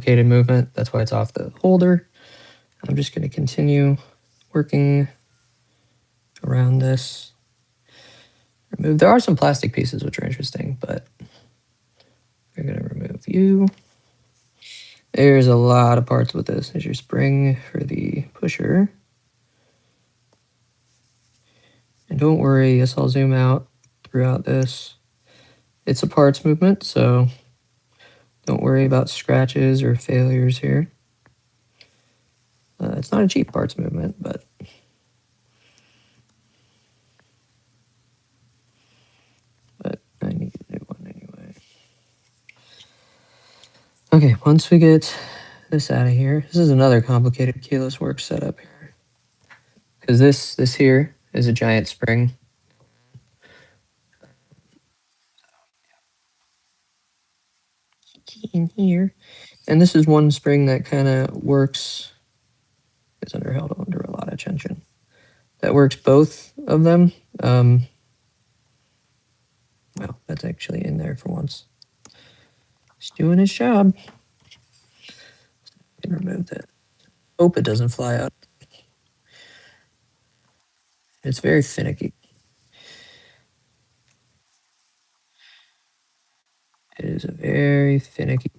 complicated movement. That's why it's off the holder. I'm just going to continue working around this. Remove. There are some plastic pieces which are interesting, but we're going to remove you. There's a lot of parts with this. There's your spring for the pusher. And don't worry, yes, I'll zoom out throughout this. It's a parts movement, so don't worry about scratches or failures here. It's not a cheap parts movement, but I need a new one anyway. Okay, once we get this out of here, this is another complicated keyless work setup here. Because this here is a giant spring. In here. And this is one spring that kind of works, it's held under a lot of tension. That works both of them. Well, that's actually in there for once. It's doing its job. I can remove that. Hope it doesn't fly out. It's very finicky. It is a very finicky.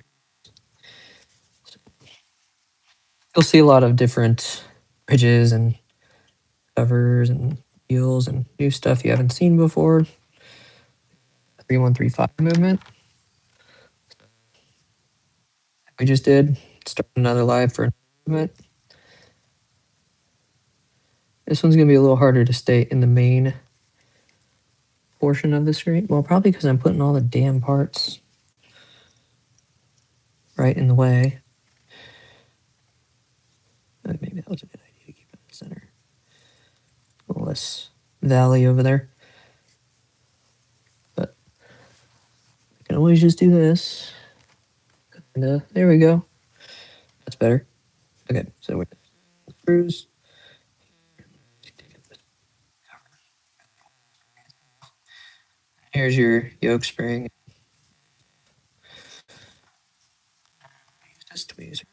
You'll see a lot of different bridges and covers and wheels and new stuff you haven't seen before. 3135 movement. We just did. Start another live for movement. This one's going to be a little harder to stay in the main portion of the screen. Well, probably because I'm putting all the damn parts right in the way. Maybe that was a good idea to keep it in the center. A little less valley over there. But I can always just do this. And, there we go. That's better. Okay, so we're screws. Here's your yoke spring. This tweezer.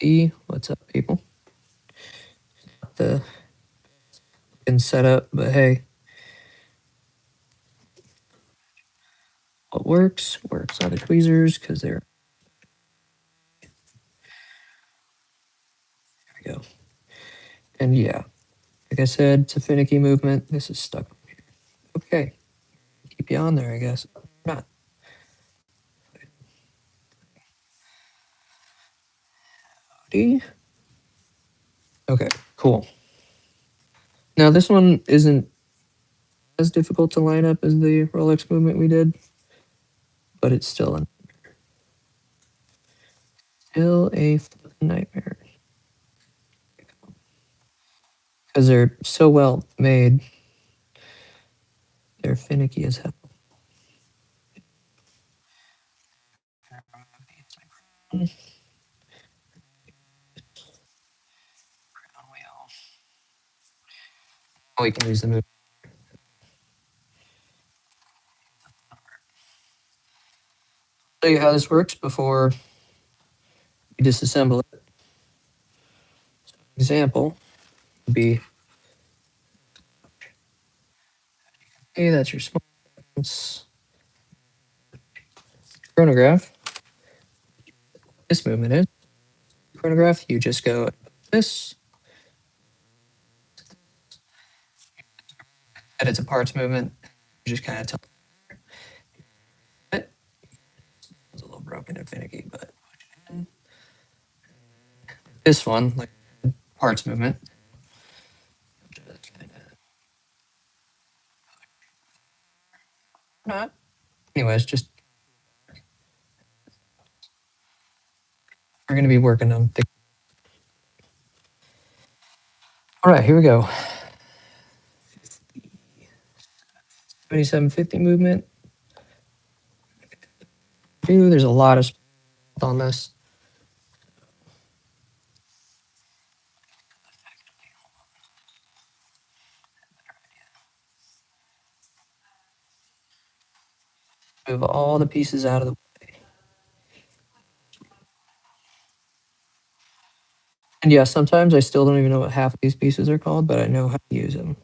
See what's up, people. Not the setup, but hey, what works are the tweezers because they're. There we go. And yeah, like I said, it's a finicky movement. This is stuck. Okay, keep you on there, I guess. Not. Okay, cool. Now this one isn't as difficult to line up as the Rolex movement we did, but it's still a nightmare because they're so well made. They're finicky as hell. Oh, we can use the move. Show you how this works before we disassemble it. So example would be, hey, that's your small chronograph. This movement is chronograph. You just go this. And it's a parts movement. You just kind of tell it. It's a little broken and finicky, but this one, like parts movement. Not. Anyways, just we're going to be working on. All right, here we go. 7750 movement. Ooh, there's a lot of on this. Move all the pieces out of the way. And yeah, sometimes I still don't even know what half of these pieces are called, but I know how to use them.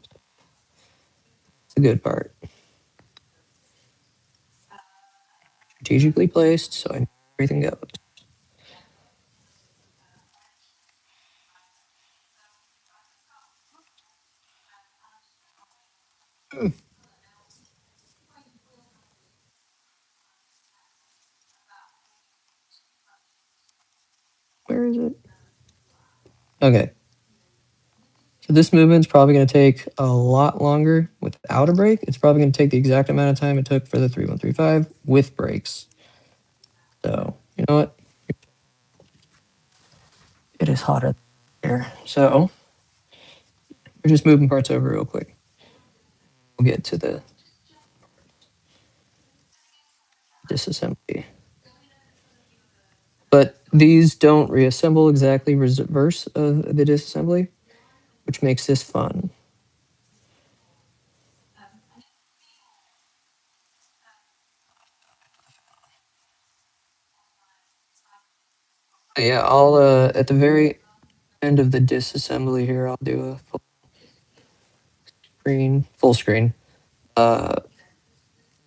It's the good part. Strategically placed, so I know everything goes. Where is it? Okay. So this movement's probably going to take a lot longer without a break. It's probably going to take the exact amount of time it took for the 3135 with breaks. So, you know what? It is hotter here. So, we're just moving parts over real quick. We'll get to the disassembly. But these don't reassemble exactly reverse of the disassembly, which makes this fun. Yeah, I'll at the very end of the disassembly here, I'll do a full screen, uh,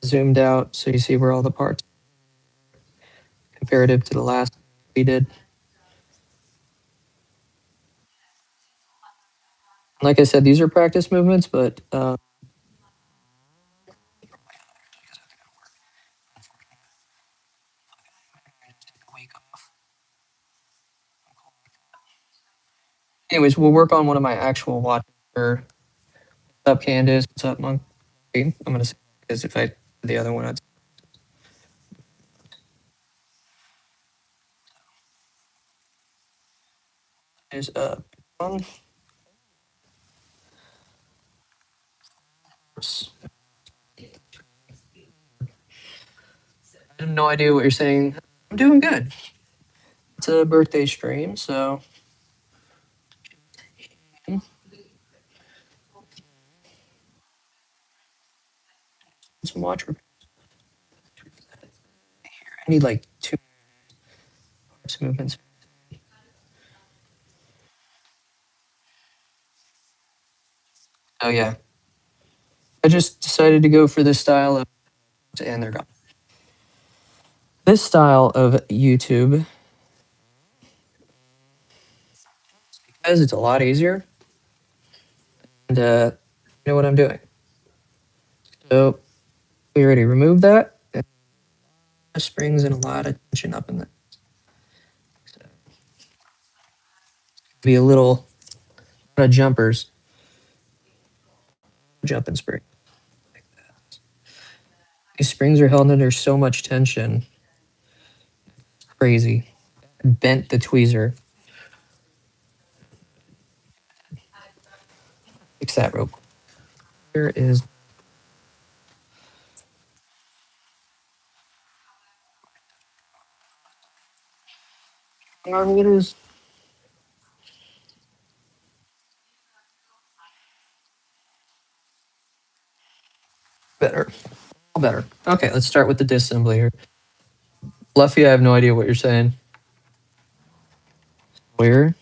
zoomed out so you see where all the parts comparative to the last we did. Like I said, these are practice movements, but anyways, we'll work on one of my actual watches. What's up, Candace? What's up, Monk? I'm gonna say because if I the other one, I'd is on. I have no idea what you're saying. I'm doing good. It's a birthday stream, so some watch. I need like two parts movements. Oh yeah, I just decided to go for this style of, and they're gone. This style of YouTube because it's a lot easier, and I know what I'm doing. So we already removed that. Springs and a lot of tension up in there. So, be a little lot of jumpers, jumping spring. These springs are held under so much tension. Crazy. Bent the tweezer. Fix that real quick. Here is arm meters. Better. All better. Okay, let's start with the disassembly here. Fluffy, I have no idea what you're saying. Where?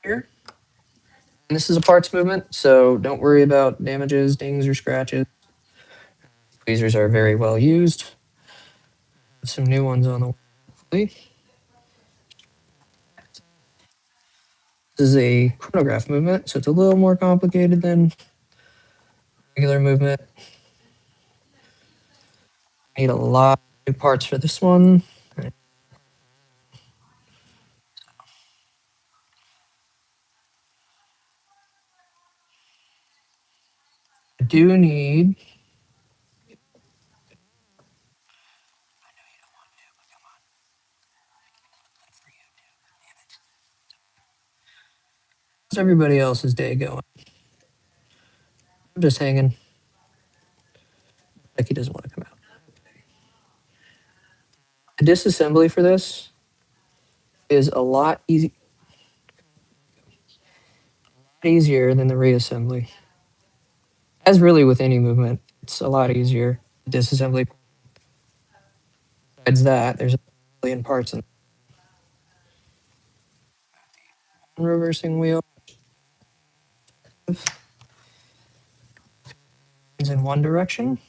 Here. And this is a parts movement, so don't worry about damages, dings, or scratches. Tweezers are very well used. Some new ones on the way. This is a chronograph movement, so it's a little more complicated than regular movement. Need a lot of new parts for this one. I do need. How's everybody else's day going? I'm just hanging. Like he doesn't want to come out. The disassembly for this is a lot easier than the reassembly. As really with any movement, it's a lot easier. The disassembly. besides that, there's a million parts in the reversing wheel. Is in one direction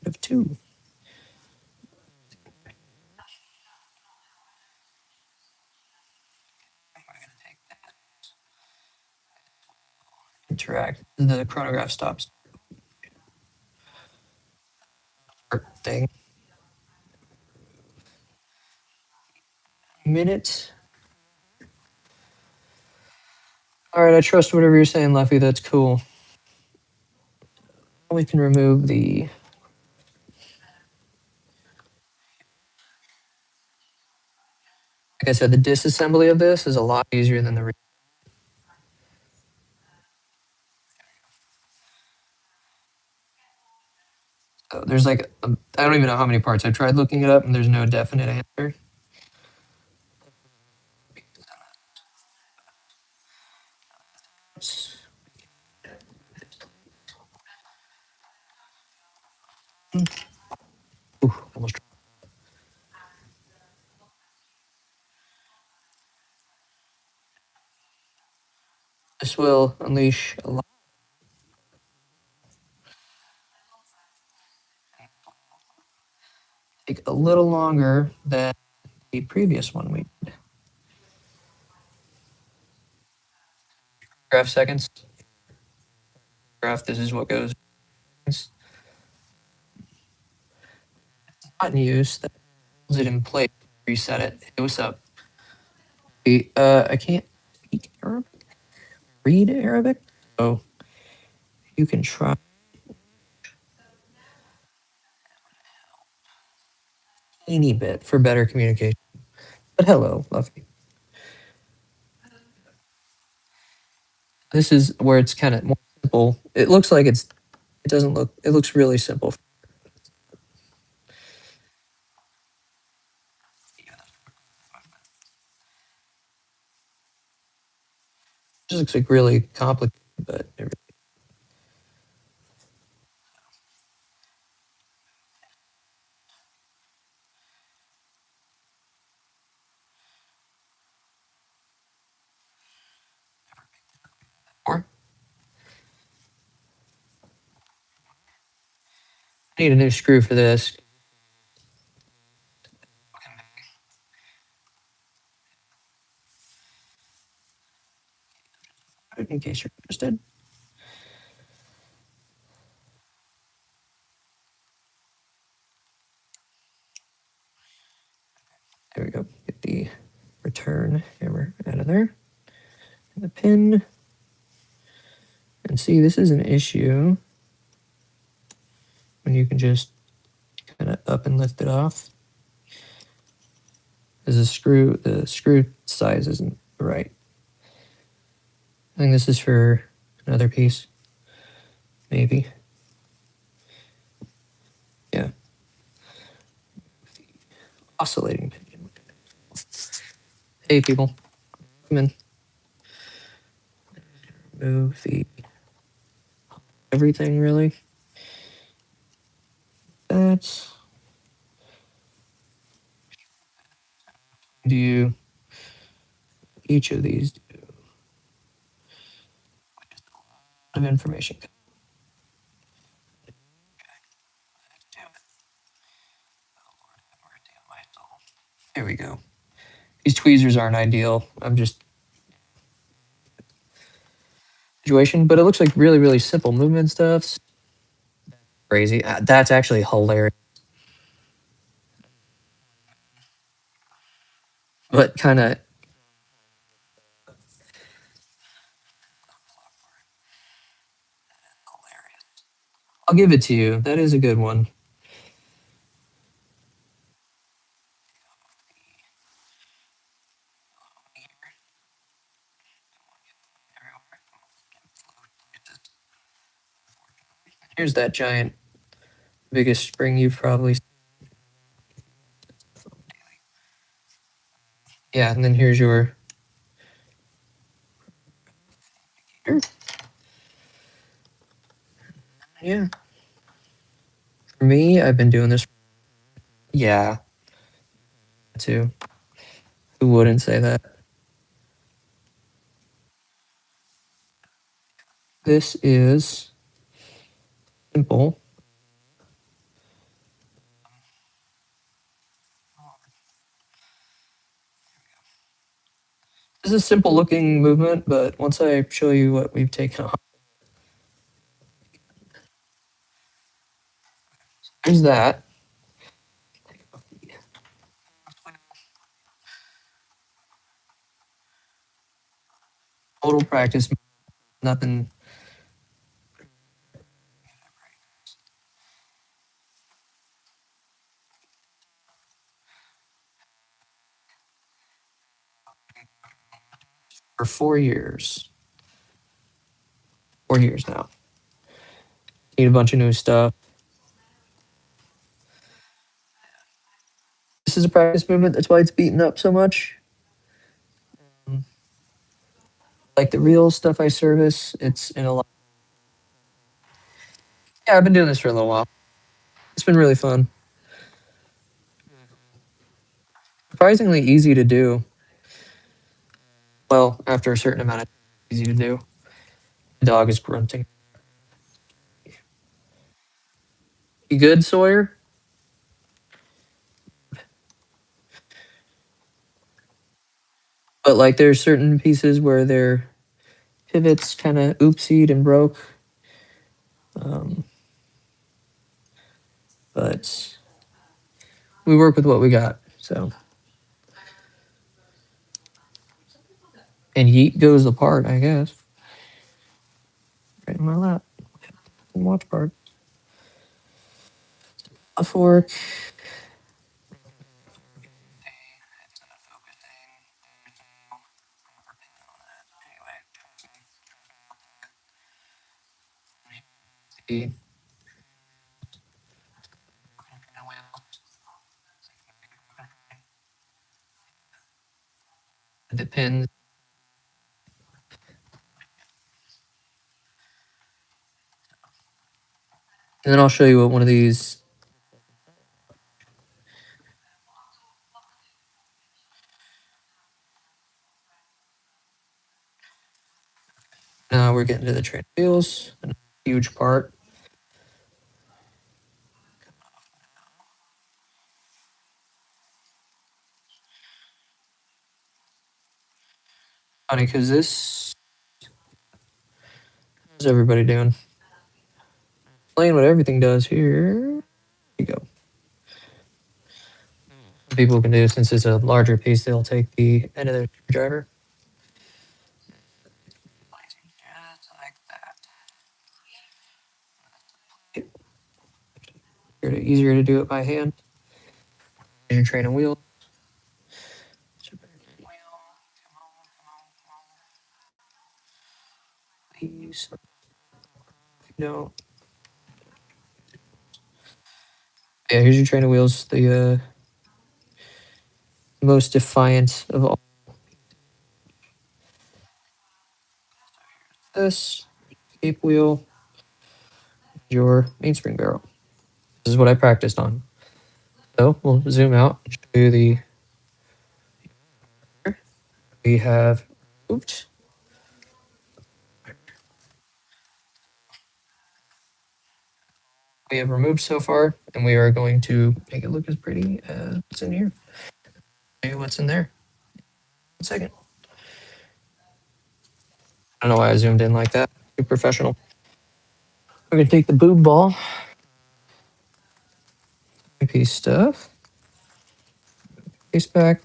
of two. Interact. The chronograph stops thing. Minute. All right, I trust whatever you're saying, Luffy. That's cool. We can remove the. Like I said, the disassembly of this is a lot easier than the. So there's like I don't even know how many parts. I tried looking it up, and there's no definite answer. Ooh, almost. This will unleash a lot. Take a little longer than the previous one we did. Graph seconds. Graph. This is what goes. Not in use. That holds it in place. Reset it. Hey, what's up? I can't speak Arabic. Read Arabic. So you can try. Teeny bit for better communication. But hello, Luffy. This is where it's kind of more simple. It looks like it's. It doesn't look. It looks really simple. It just looks like really complicated, but or I need a new screw for this. In case you're interested. There we go. Get the return hammer out of there. And the pin. And see, this is an issue when you can just kind of up and lift it off. Because the screw size isn't right. I think this is for another piece. Maybe. Yeah. Oscillating pinion. Hey, people. Come in. Move the everything, really. That's. Do each of these do of information. There we go. These tweezers aren't ideal. I'm just situation, but it looks like really, really simple movement stuff. Crazy. That's actually hilarious. But kind of. I'll give it to you. That is a good one. Here's that giant, biggest spring you've probably. Yeah, and then here's your. Here. Yeah. For me, I've been doing this. Yeah. too. Who wouldn't say that? This is simple. This is a simple looking movement, but once I show you what we've taken off, there's that. Total practice, nothing. For 4 years. 4 years now. Need a bunch of new stuff. This is a practice movement. That's why it's beaten up so much. Like the real stuff I service, it's in a lot. Yeah, I've been doing this for a little while. It's been really fun. Surprisingly easy to do. Well, after a certain amount of time, easy to do. The dog is grunting. You good, Sawyer? But like there's certain pieces where their pivots kind of oopsied and broke. But we work with what we got. So, and yeet goes the part, I guess. Right in my lap. Watch part. A fork. It depends. And then I'll show you what one of these. Now we're getting to the train wheels. A huge part. Funny because this. How's everybody doing? Playing what everything does here. Here you go. People can do since it's a larger piece, they'll take the end of their screwdriver. Just like that. Easier to do it by hand. You're training wheels. Please. No. Yeah, here's your train of wheels. The most defiant of all. This escape wheel, your mainspring barrel. This is what I practiced on. So we'll zoom out and show you the. We have. Oops. We have removed so far, and we are going to make it look as pretty as what's in here. Show you what's in there. 1 second. I don't know why I zoomed in like that. Too professional. We're gonna take the boob ball piece stuff. Case back.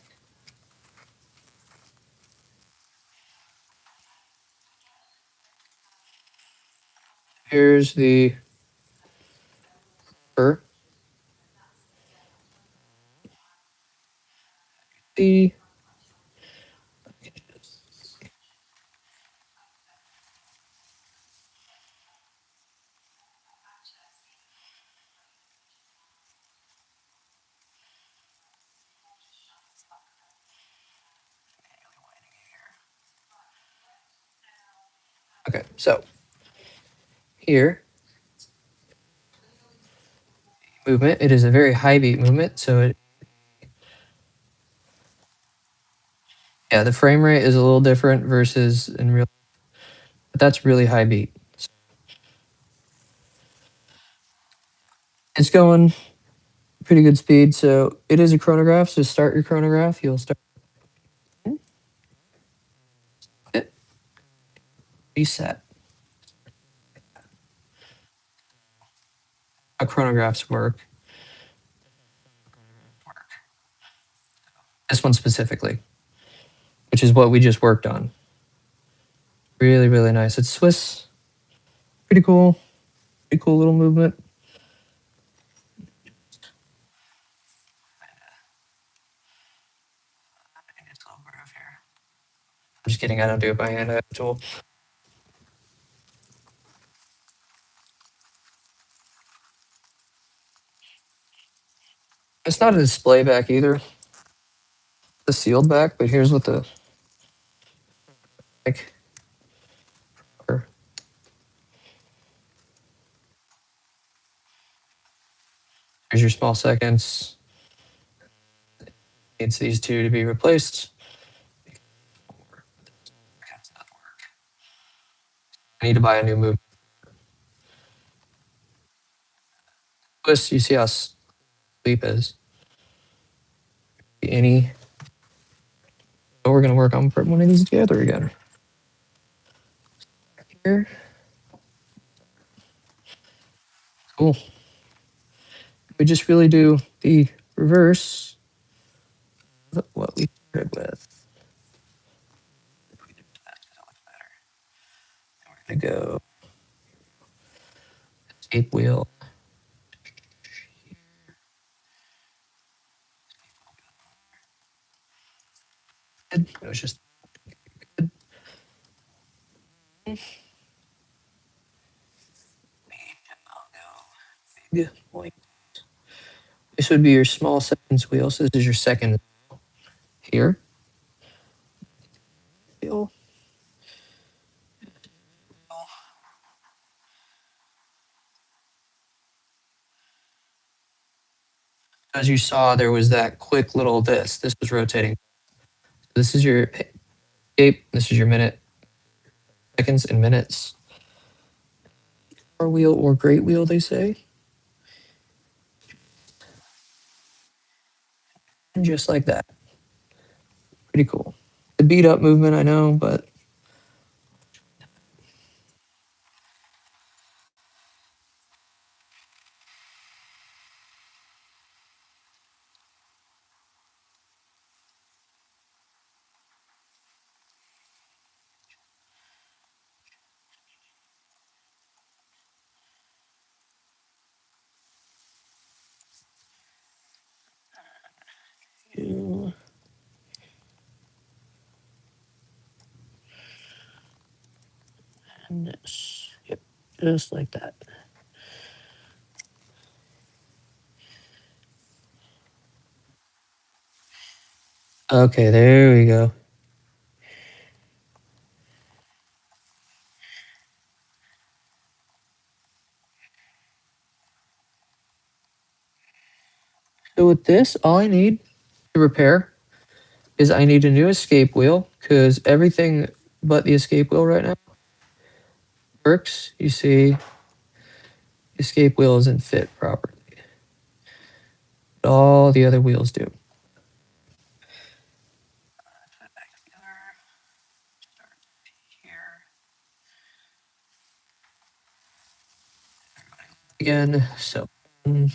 Here's the fur. The okay, so here movement. It is a very high beat movement, so it Yeah, the frame rate is a little different versus in real, but that's really high beat. It's going pretty good speed. So it is a chronograph. So start your chronograph. You'll start it, reset. How chronographs work. This one specifically, which is what we just worked on. Really, really nice. It's Swiss. Pretty cool. Pretty cool little movement. I'm just kidding. I don't do it by hand. I have a tool. It's not a display back either. The sealed back, but here's what the like. Here's your small seconds. Needs these two to be replaced. I need to buy a new move. Twist, you see how sleep is. Any. So we're gonna work on putting one of these together again. Here. Cool. We just really do the reverse of what we started with. We're gonna go escape wheel. It was just big point. This would be your small seconds wheel. So this is your second here. Wheel. As you saw, there was that quick little this. This was rotating. This is your escape. This is your minute, seconds and minutes. Or wheel or great wheel, they say. And just like that. Pretty cool. The beat up movement, I know, but and this. Yep, just like that. Okay, there we go. So with this, all I need to repair is I need a new escape wheel because everything but the escape wheel right now works. You see, the escape wheel isn't fit properly. But all the other wheels do. Again, so maybe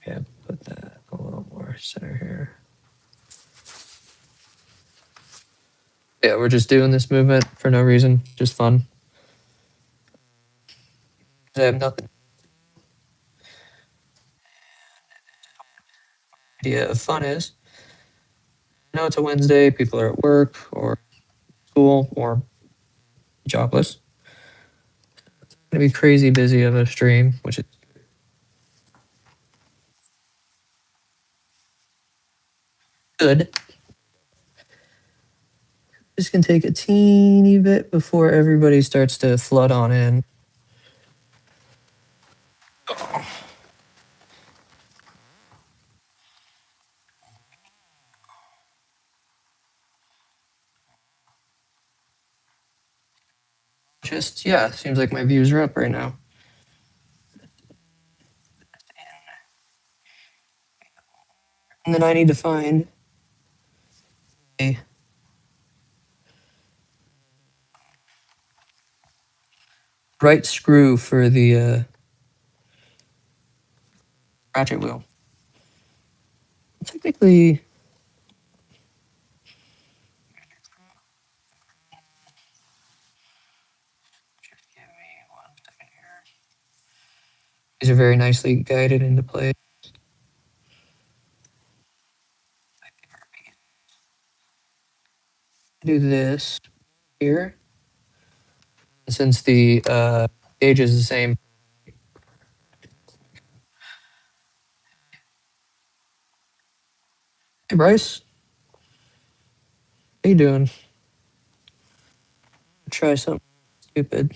I put that a little more center here. Yeah, we're just doing this movement for no reason, just fun. I have nothing. Idea of fun is, I know it's a Wednesday, people are at work or school or jobless. It's gonna be crazy busy of a stream, which is good. This can take a teeny bit before everybody starts to flood on in. just, yeah, seems like my views are up right now. And then I need to find a right screw for the ratchet wheel. Technically, these are very nicely guided into place. Do this here. Since the gauge is the same. Hey, Bryce. How you doing? Try something stupid.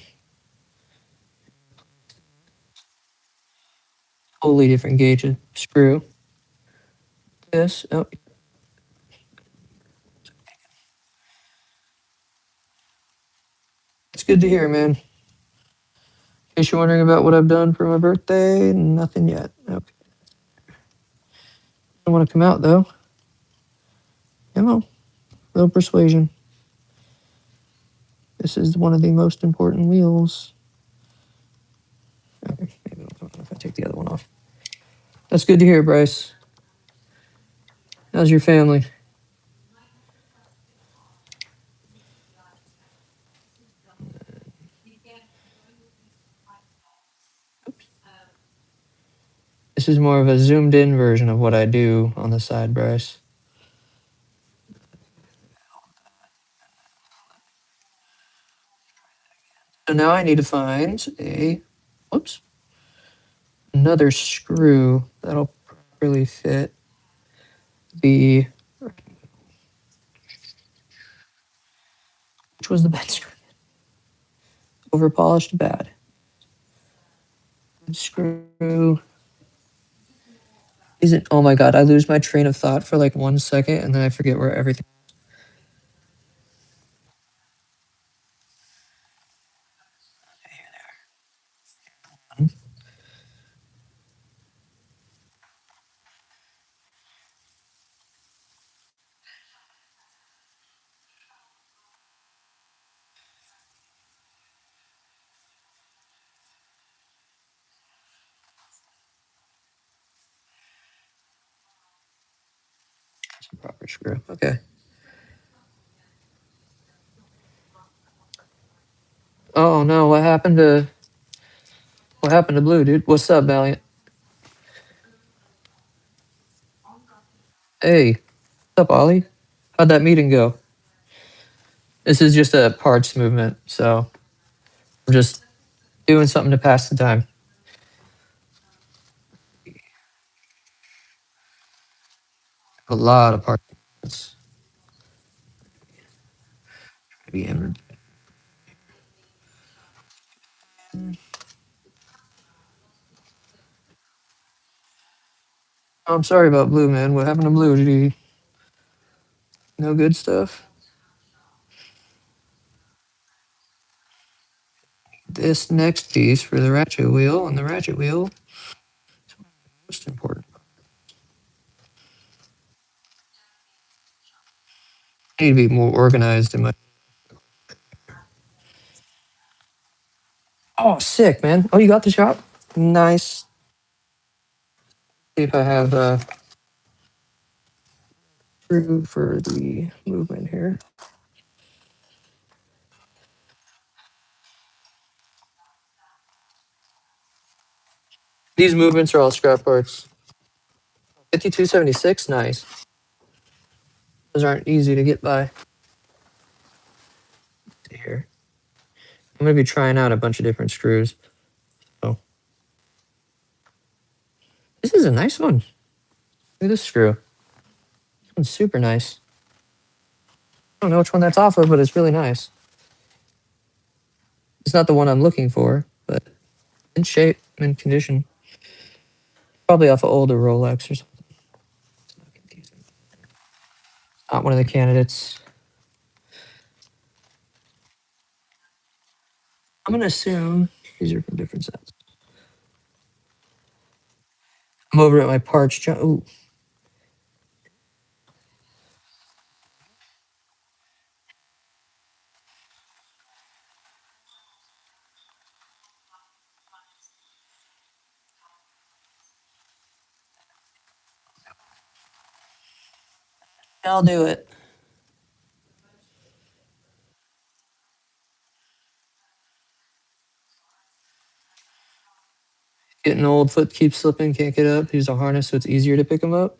Totally different gauge of screw. This. Oh. It's good to hear, man. In case you're wondering about what I've done for my birthday, nothing yet. Okay. I want to come out, though. Come on. Little persuasion. This is one of the most important wheels. Okay, maybe it'll come out if I take the other one off. That's good to hear, Bryce. How's your family? This is more of a zoomed in version of what I do on the side, Bryce. So now I need to find another screw that'll properly fit the, which was the bad screw? Over polished bad. Good screw. Isn't, oh my God, I lose my train of thought for like 1 second and then I forget where everything. That's a proper screw. Okay. Oh no, what happened to Blue, dude? What's up, Valiant? Hey, what's up, Ollie? How'd that meeting go? This is just a parts movement, so I'm just doing something to pass the time. A lot of parts. Maybe I'm sorry about Blue, man. What happened to Blue? Did he no good stuff? This next piece for the ratchet wheel, and the ratchet wheel is most important. I need to be more organized in my. Oh, sick, man. Oh, you got the shop? Nice. See if I have a screw for the movement here. These movements are all scrap parts. 5276, nice. Those aren't easy to get by. Here. I'm going to be trying out a bunch of different screws. Oh. This is a nice one. Look at this screw. This one's super nice. I don't know which one that's off of, but it's really nice. It's not the one I'm looking for, but in shape, in condition. Probably off of older Rolex or something. Not one of the candidates. I'm gonna assume these are from different sets. I'm over at my parch. Ooh. I'll do it. Getting old, foot keeps slipping, can't get up. Use a harness so it's easier to pick him up.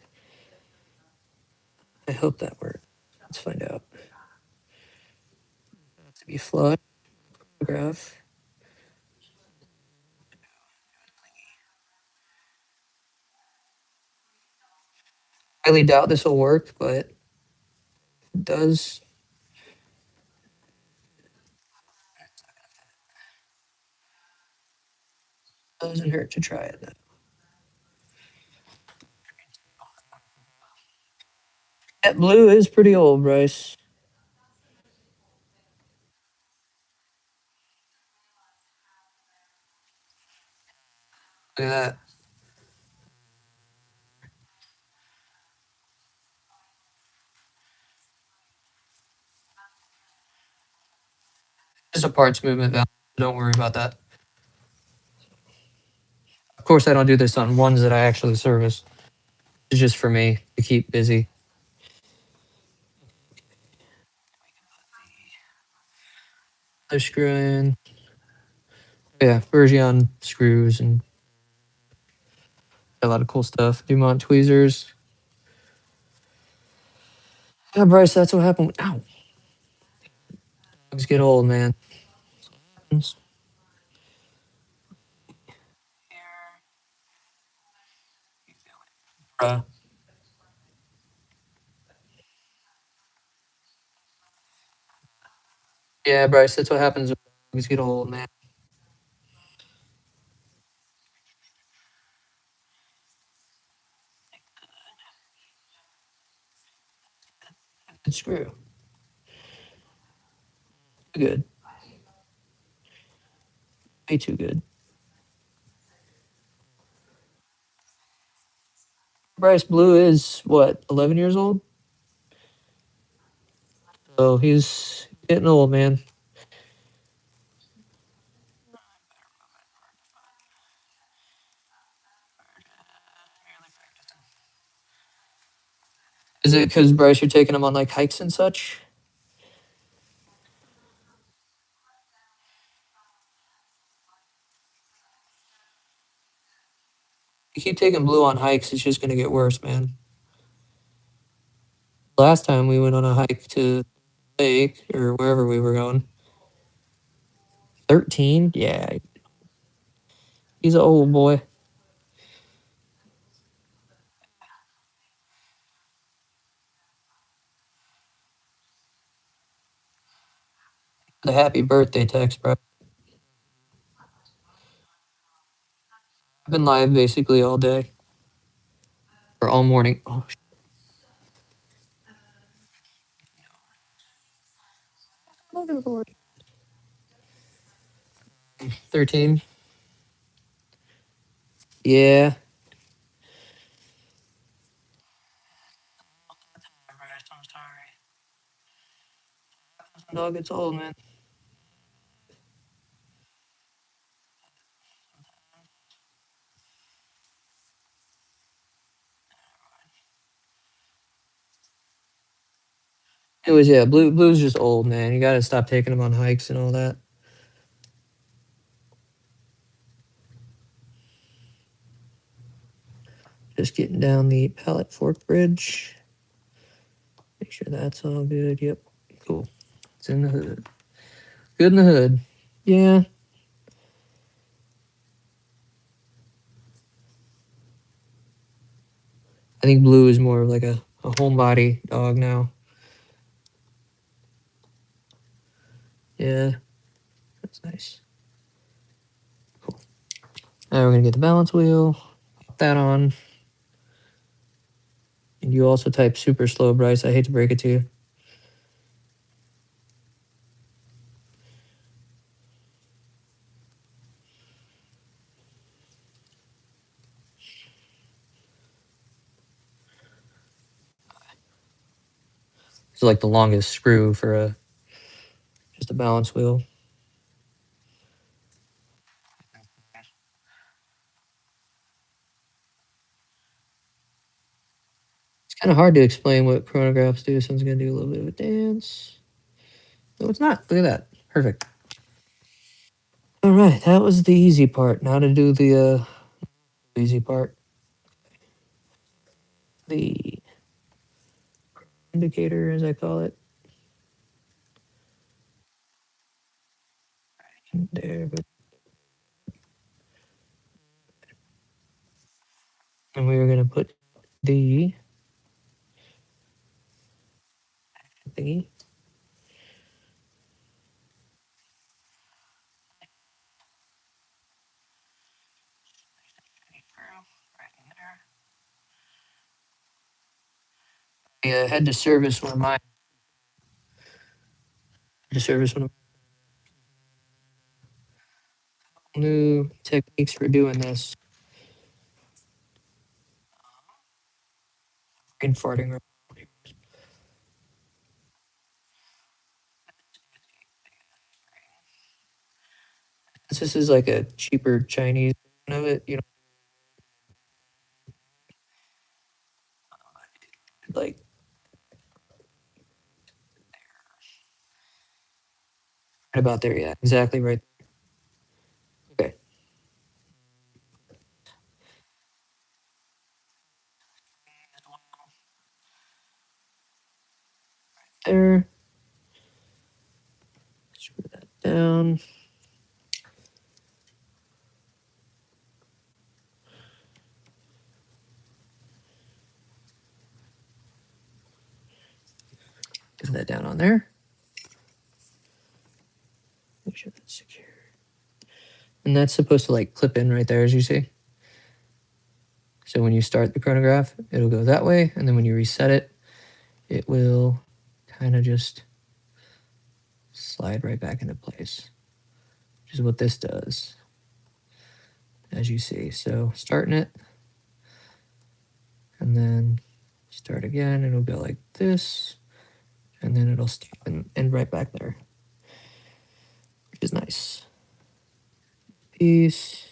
I hope that works. Let's find out. To be flush, photograph. Highly doubt this will work, but it does. Doesn't hurt to try it. That blue is pretty old, Bryce. Look at that. Just a parts movement valve. Don't worry about that. Of course, I don't do this on ones that I actually service. It's just for me to keep busy. They're screwing. Yeah, Bergeon screws and a lot of cool stuff. Dumont tweezers. Yeah, Bryce, that's what happened. Ow. Dogs get old, man. Bruh. Yeah, Bryce, that's what happens when dogs get old, man. Good screw. Too good. Way too good. Bryce Blue is what, 11 years old? So he's getting old, man. Is it because Bryce, you're taking him on like hikes and such? You keep taking Blue on hikes, it's just gonna get worse, man. Last time we went on a hike to lake or wherever we were going. 13? Yeah. He's an old boy. The happy birthday text, bro. I've been live basically all day. Or all morning. Oh, 13. Yeah. Dog gets old, man. Anyways, yeah, Blue's just old, man. You gotta stop taking him on hikes and all that. Just getting down the pallet fork bridge. Make sure that's all good. Yep. Cool. It's in the hood. Good in the hood. Yeah. I think Blue is more of like a homebody dog now. Yeah. That's nice. Cool. Now we're gonna get the balance wheel. Pop that on. And you also type super slow, Bryce. I hate to break it to you. It's like the longest screw for just a balance wheel. It's kind of hard to explain what chronographs do, so I'm going to do a little bit of a dance. No, it's not. Look at that. Perfect. All right, that was the easy part. Now to do the easy part. The indicator, as I call it. There. And we were going to put the thingy. I had to service one of my to service one of my new techniques for doing this. Brain farting. This is like a cheaper Chinese version of it. You know, like right about there. Yeah, exactly right. Okay, there. Screw that down. Get that down on there. Make sure that's secure. And that's supposed to like clip in right there, as you see. So when you start the chronograph, it'll go that way, and then when you reset it, it will kind of just slide right back into place, which is what this does, as you see. So starting it, and then start again, it'll go like this, and then it'll stop and end right back there, which is nice. Peace.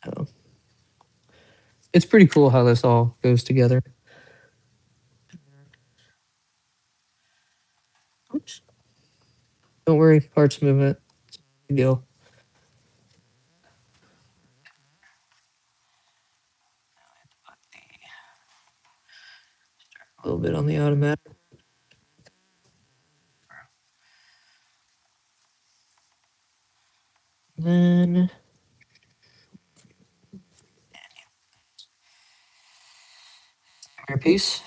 So it's pretty cool how this all goes together. Oops. Don't worry, parts movement. Big deal. A little bit on the automatic. Then your piece.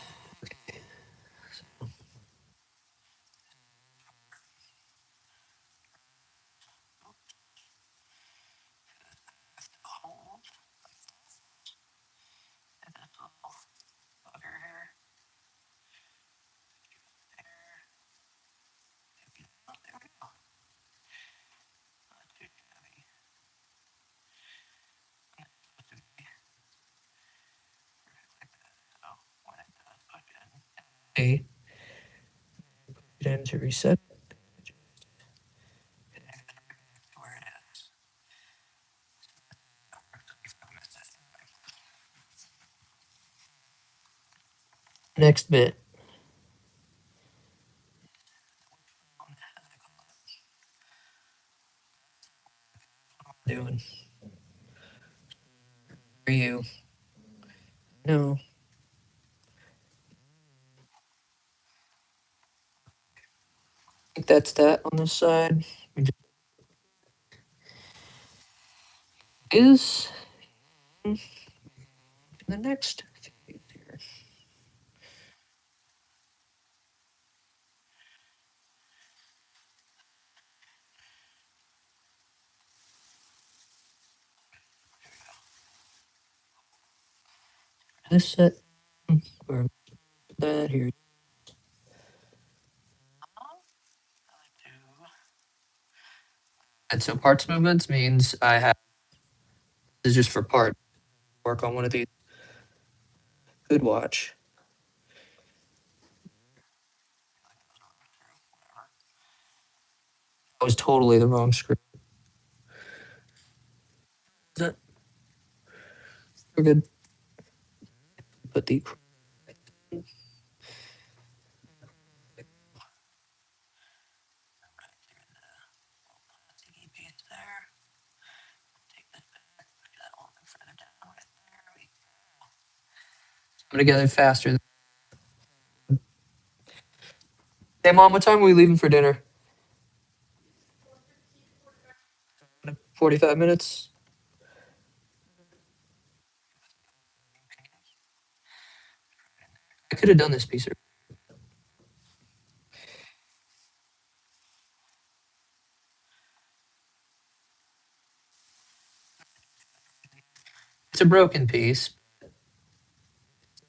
A then to reset. Next bit. Doing for you. No. I think that's that on this side. Is the next. This set. Or that here. And so parts movements means I have This is just for part. Work on one of these. Good watch. That was totally the wrong screw. Is it? We're good. Put the come together faster. Hey, Mom, what time are we leaving for dinner? 45 minutes. I could have done this piece. It's a broken piece.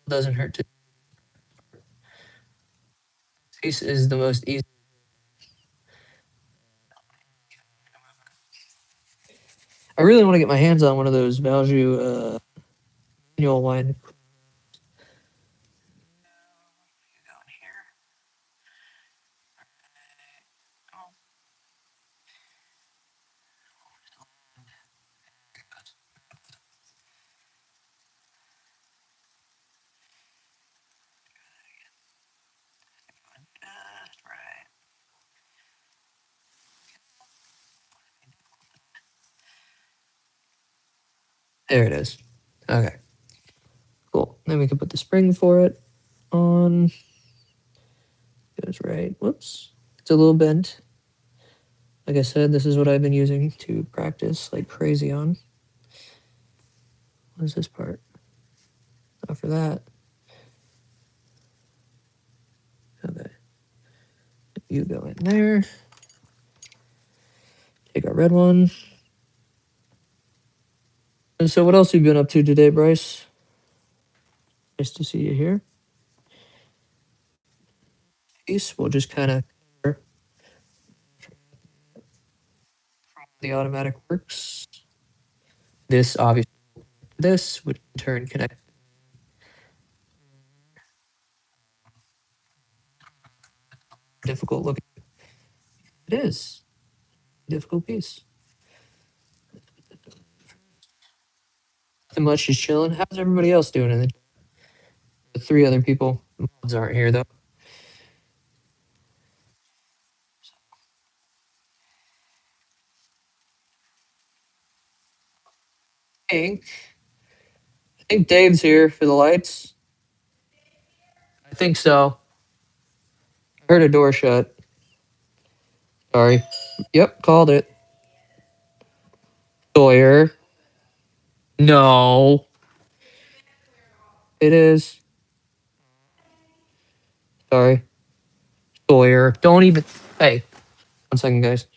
It doesn't hurt to. Piece is the most easy. I really want to get my hands on one of those Valju manual wine. There it is. Okay, cool. Then we can put the spring for it on. Goes right. Whoops. It's a little bent. Like I said, this is what I've been using to practice like crazy on. What is this part? After that. Okay. You go in there. Take our red one. And so what else have you been up to today, Bryce? Nice to see you here. Piece. We'll just kind of the automatic works. This obviously this would in turn connect. Difficult looking. It is difficult piece. Nothing much, just chilling. How's everybody else doing? And the three other people mods aren't here though. think I think Dave's here for the lights. I think so. I heard a door shut. Sorry. Yep, called it. Sawyer. No. It is. Sorry. Sawyer. Don't even. Hey, 1 second, guys.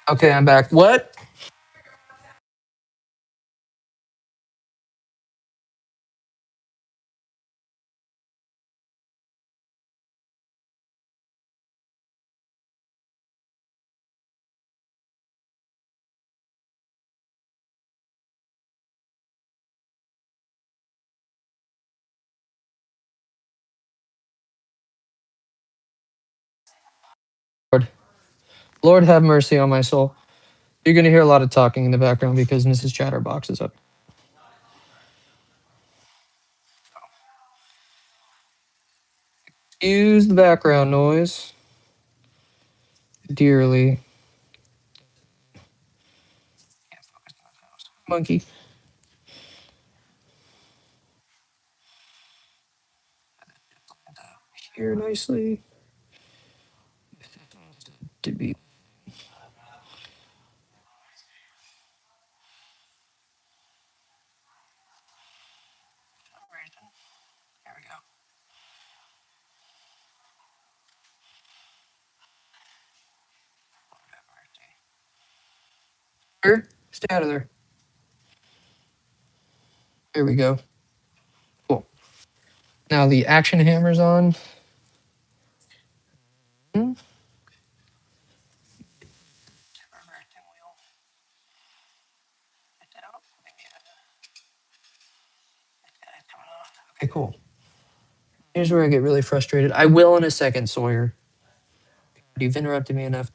Okay, I'm back. What? Lord. Lord have mercy on my soul. You're going to hear a lot of talking in the background because Mrs. Chatterbox is up. Excuse the background noise. Dearly. Monkey. here nicely. To be there we go. Here, stay out of there. There we go. Cool. Now the action hammer's on. Hmm? Okay, cool. Here's where I get really frustrated. I will in a second, Sawyer. You've interrupted me enough.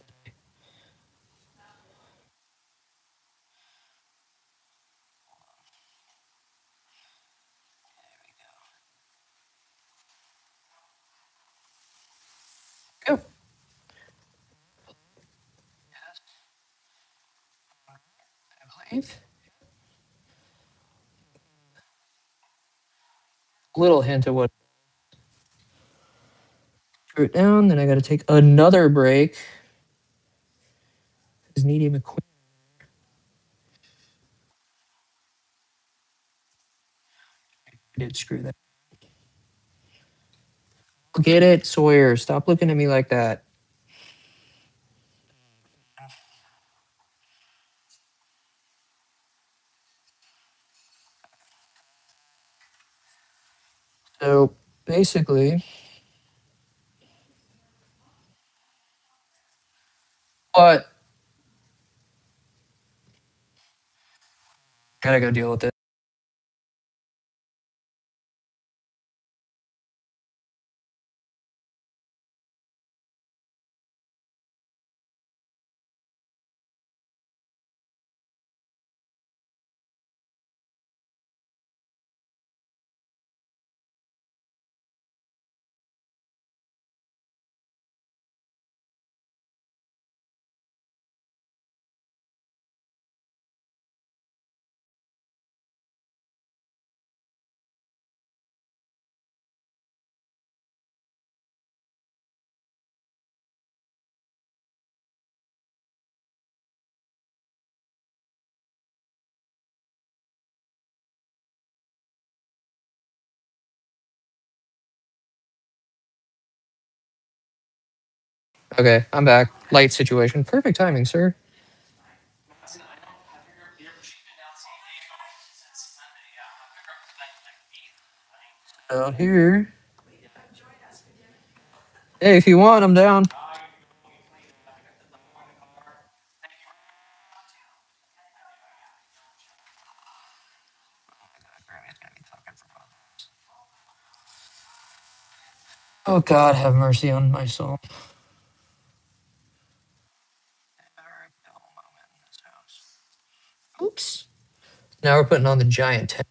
Go. Leave. Little hint of what. Screw it down. Then I got to take another break. Is needy McQueen. I did screw that. Get it, Sawyer. Stop looking at me like that. So basically, but gotta go deal with it. Okay, I'm back. Light situation. Perfect timing, sir. Out here. Hey, if you want, I'm down. Oh God, have mercy on my soul. Oops. Now we're putting on the giant tent.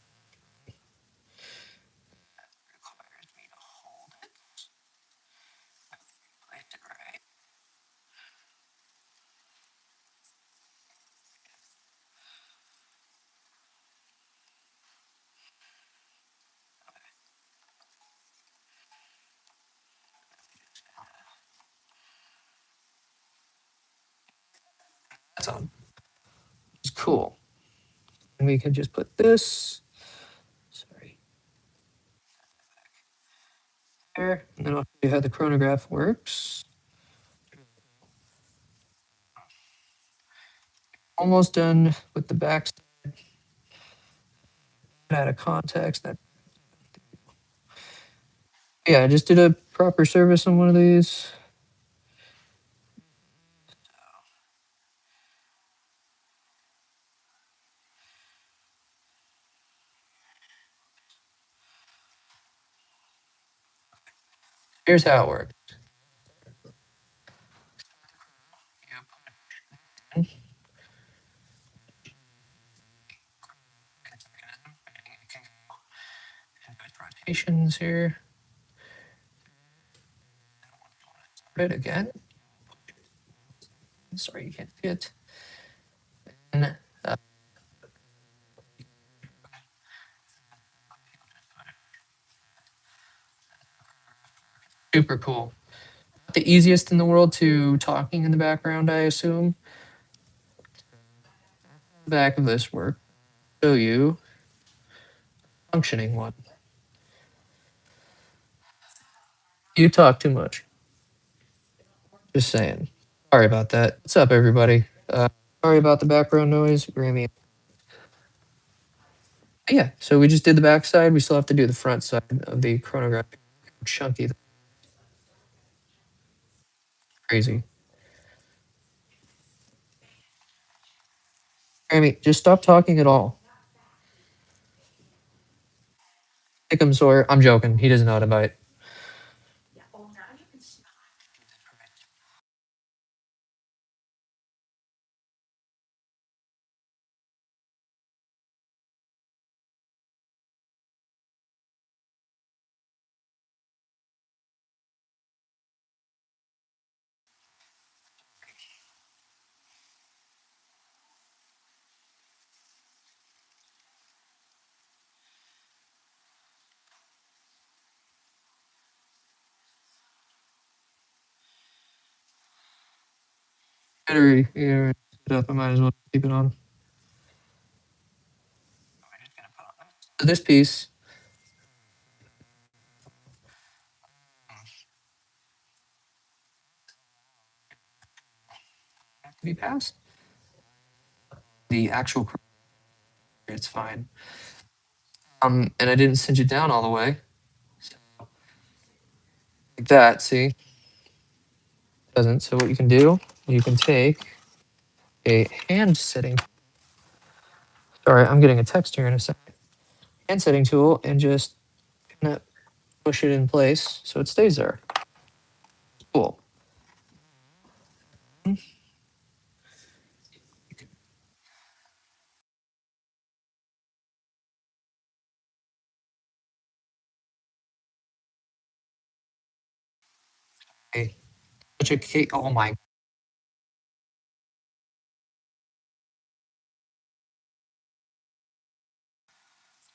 That's on. It's cool. And we can just put this. Sorry. There. And then I'll show you how the chronograph works. Almost done with the back. Out of context. That yeah, I just did a proper service on one of these. Here's how it works. Rotations here. Right again. Sorry, you can't see it. And Super cool. The easiest in the world to talking in the background, I assume. Back of this work, show you functioning one. You talk too much. Just saying. Sorry about that. What's up, everybody? Sorry about the background noise, Grammy. Yeah, so we just did the back side. We still have to do the front side of the chronograph. Chunky, crazy. Grammy, just stop talking at all. Hickam Sawyer. I'm joking. He doesn't know how to bite. Better set it up. I might as well keep it on. So this piece to be passed. The actual it's fine. And I didn't cinch it down all the way. Like that, see? Doesn't. So what you can do, you can take a hand setting. Sorry, I'm getting a text here in a second. Hand setting tool and just kind of push it in place so it stays there. Cool. Okay. Such a cake. Oh my.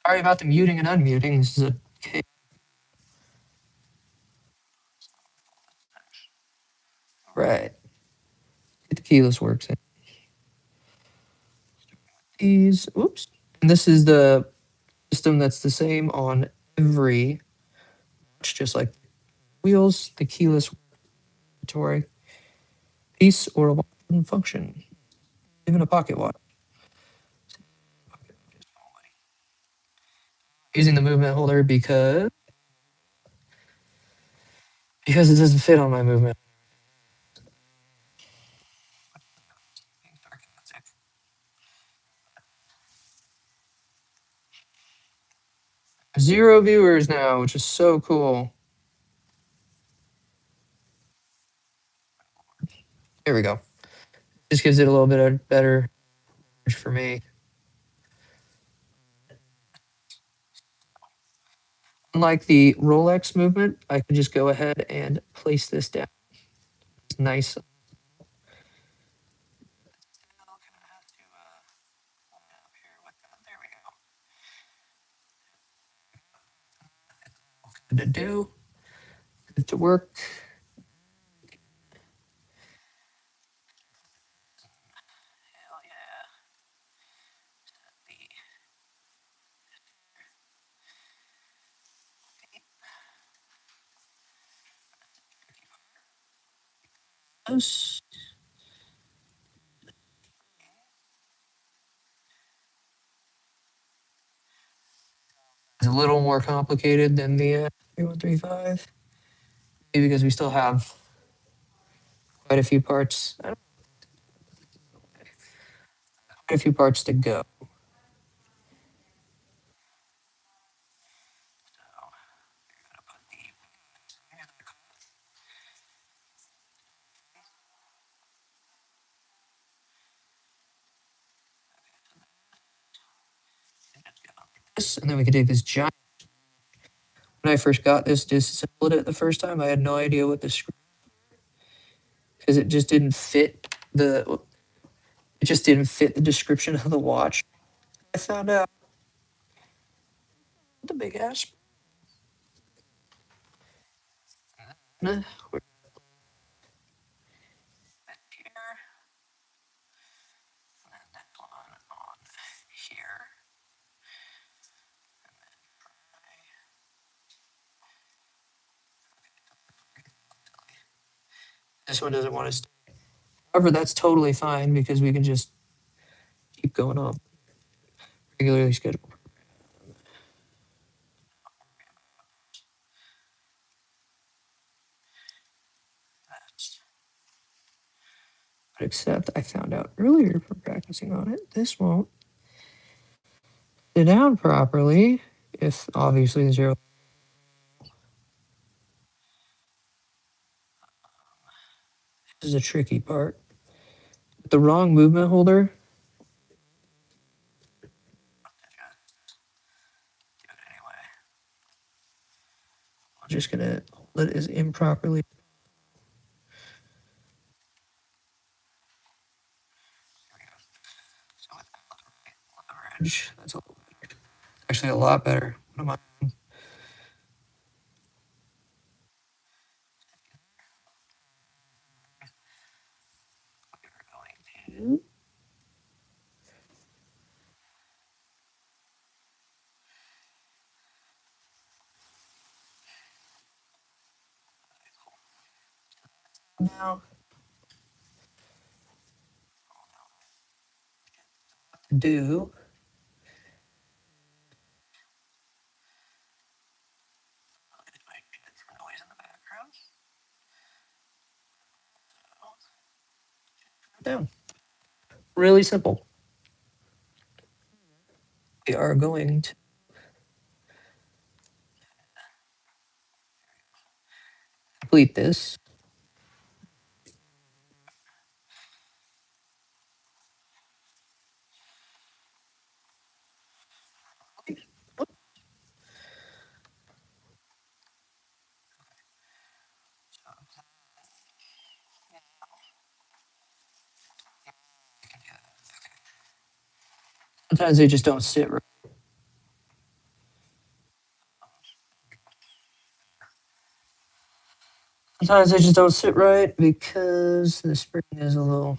Sorry about the muting and unmuting. This is a cake. Right. Get the keyless works in. These. Oops. And this is the system that's the same on every. It's just like wheels, the keyless inventory piece or a watch function, even a pocket watch. Using the movement holder because it doesn't fit on my movement. Zero viewers now, which is so cool. There we go. Just gives it a little bit of better for me. Unlike the Rolex movement, I can just go ahead and place this down. It's nice. Good to do. Good to work. It's a little more complicated than the 3135. Maybe because we still have quite a few parts. Quite a few parts to go. This, and then we can take this giant. When I first got this, disassembled it the first time, I had no idea what the screw because it just didn't fit the. It just didn't fit the description of the watch. I found out the big ass. here. And that one on here. This one doesn't want to stay. However, that's totally fine because we can just keep going on regularly scheduled. Except I found out earlier from practicing on it, this won't sit down properly if obviously the zero. This is a tricky part. With the wrong movement holder, I'm just gonna hold it as improperly. That's actually a lot better. What am I? Now do noise in the background. Down. Really simple. We are going to complete this. Sometimes they just don't sit right. Sometimes they just don't sit right because the spring is a little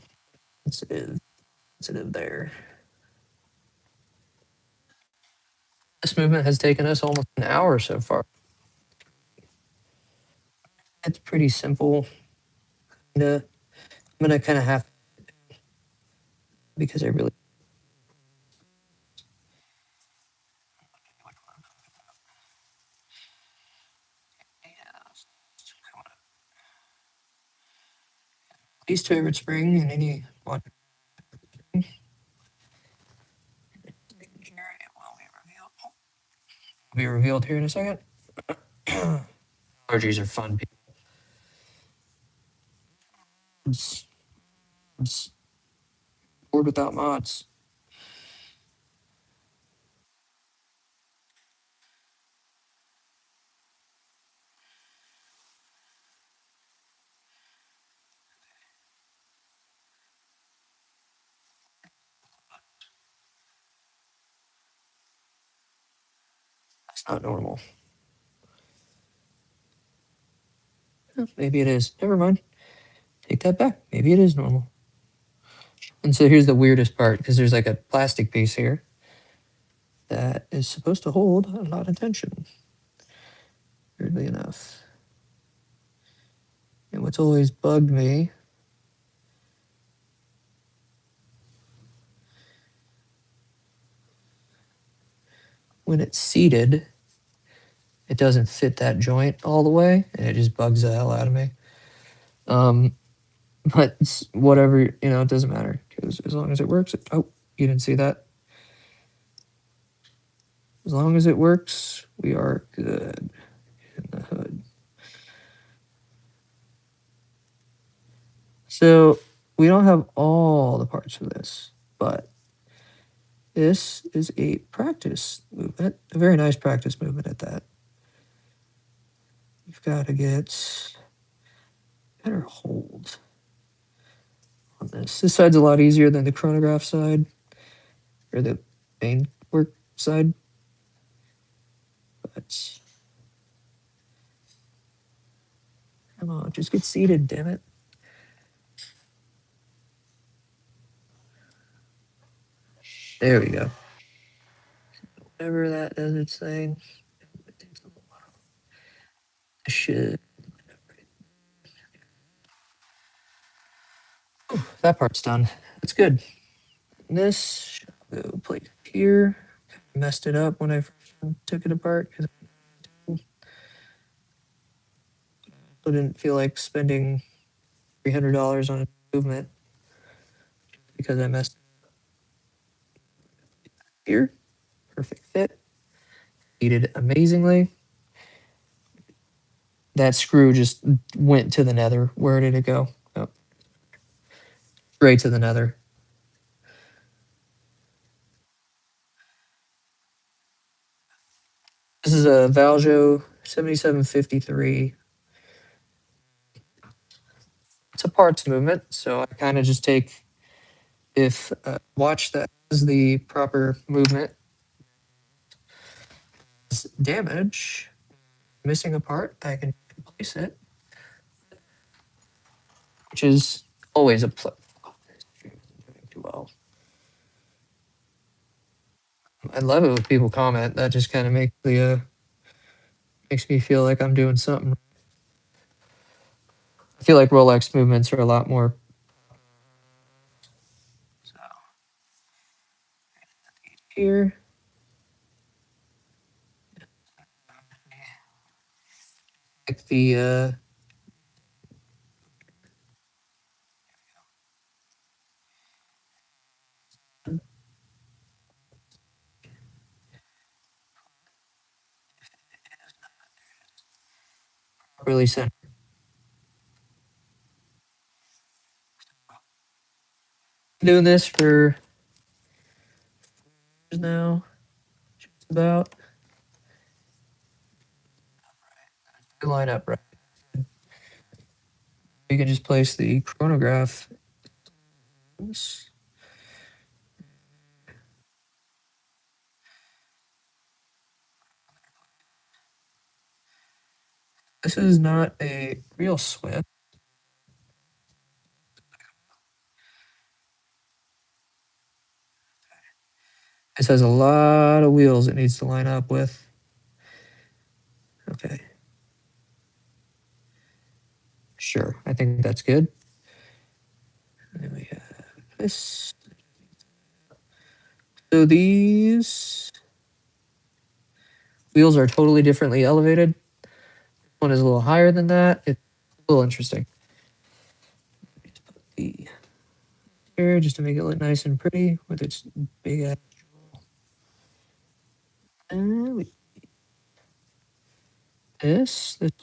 sensitive there. This movement has taken us almost an hour so far. It's pretty simple. I'm gonna kind of have because I really. Least favorite spring in any one. Will be revealed here in a second. Allergies are fun. It's bored without mods. That's not normal. Maybe it is. Never mind. Take that back. Maybe it is normal. And so here's the weirdest part because there's like a plastic piece here that is supposed to hold a lot of tension. Weirdly enough. And what's always bugged me when it's seated, it doesn't fit that joint all the way, and it just bugs the hell out of me. But it's whatever, it doesn't matter because as long as it works. Oh, you didn't see that. As long as it works, we are good in the hood. So we don't have all the parts for this, but this is a practice movement, a very nice practice movement at that. You've got to get better hold on this. This side's a lot easier than the chronograph side or the main work side. But Come on, just get seated, damn it. There we go. Whatever that does its thing. I should. That part's done. That's good. This go place here. Messed it up when I first took it apart because I didn't feel like spending $300 on a movement because I messed here. Perfect fit. Fitted amazingly. That screw just went to the nether. Where did it go? Oh, straight to the nether. This is a Valjo 7753. It's a parts movement, so I kind of just take, if watch that is the proper movement, damage, missing a part, I can replace it, which is always a plus. Too well. I love it when people comment. That just kind of makes me feel like I'm doing something. I feel like Rolex movements are a lot more. So here, like the really center. Doing this for now, just about. Line up right. You can just place the chronograph. This is not a real Swift. This has a lot of wheels it needs to line up with. Okay. Sure, I think that's good. And then we have this. So these wheels are totally differently elevated. One is a little higher than that. It's a little interesting. Just put the here just to make it look nice and pretty with its big ass. And this perfectly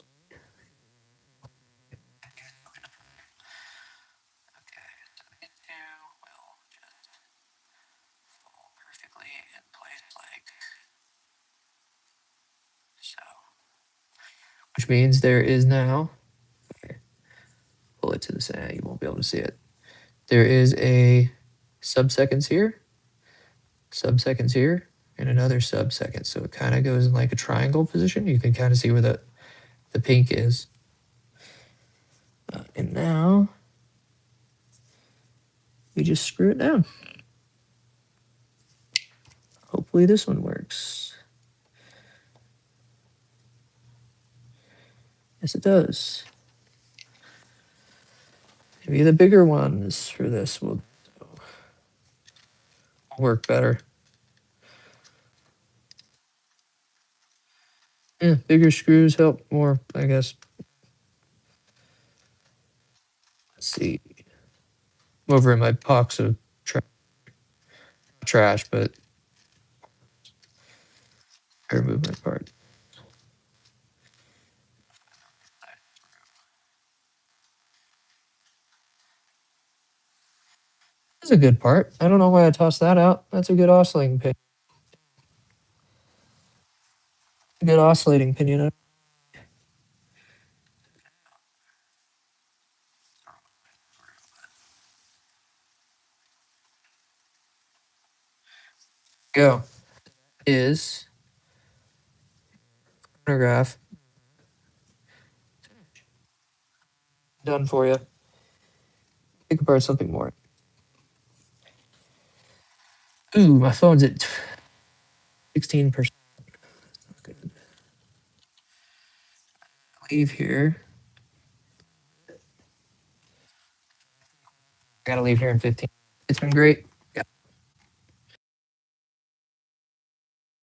in place like so. Which means there is now, pull it to the side, you won't be able to see it. There is a sub-seconds here, and another sub-second. So it kind of goes in like a triangle position. You can kind of see where the pink is. And now we just screw it down. Hopefully this one works. Yes, it does. Maybe the bigger ones for this will work better. Yeah, bigger screws help more, I guess. Let's see. I'm over in my box of trash, but air movement part. That's a good part. I don't know why I tossed that out. That's a good oscillating pin. A good oscillating pinion. Go. Is chronograph. Done for you. Pick apart something more. Ooh, my phone's at 16%. Leave here. I gotta leave here in 15. It's been great.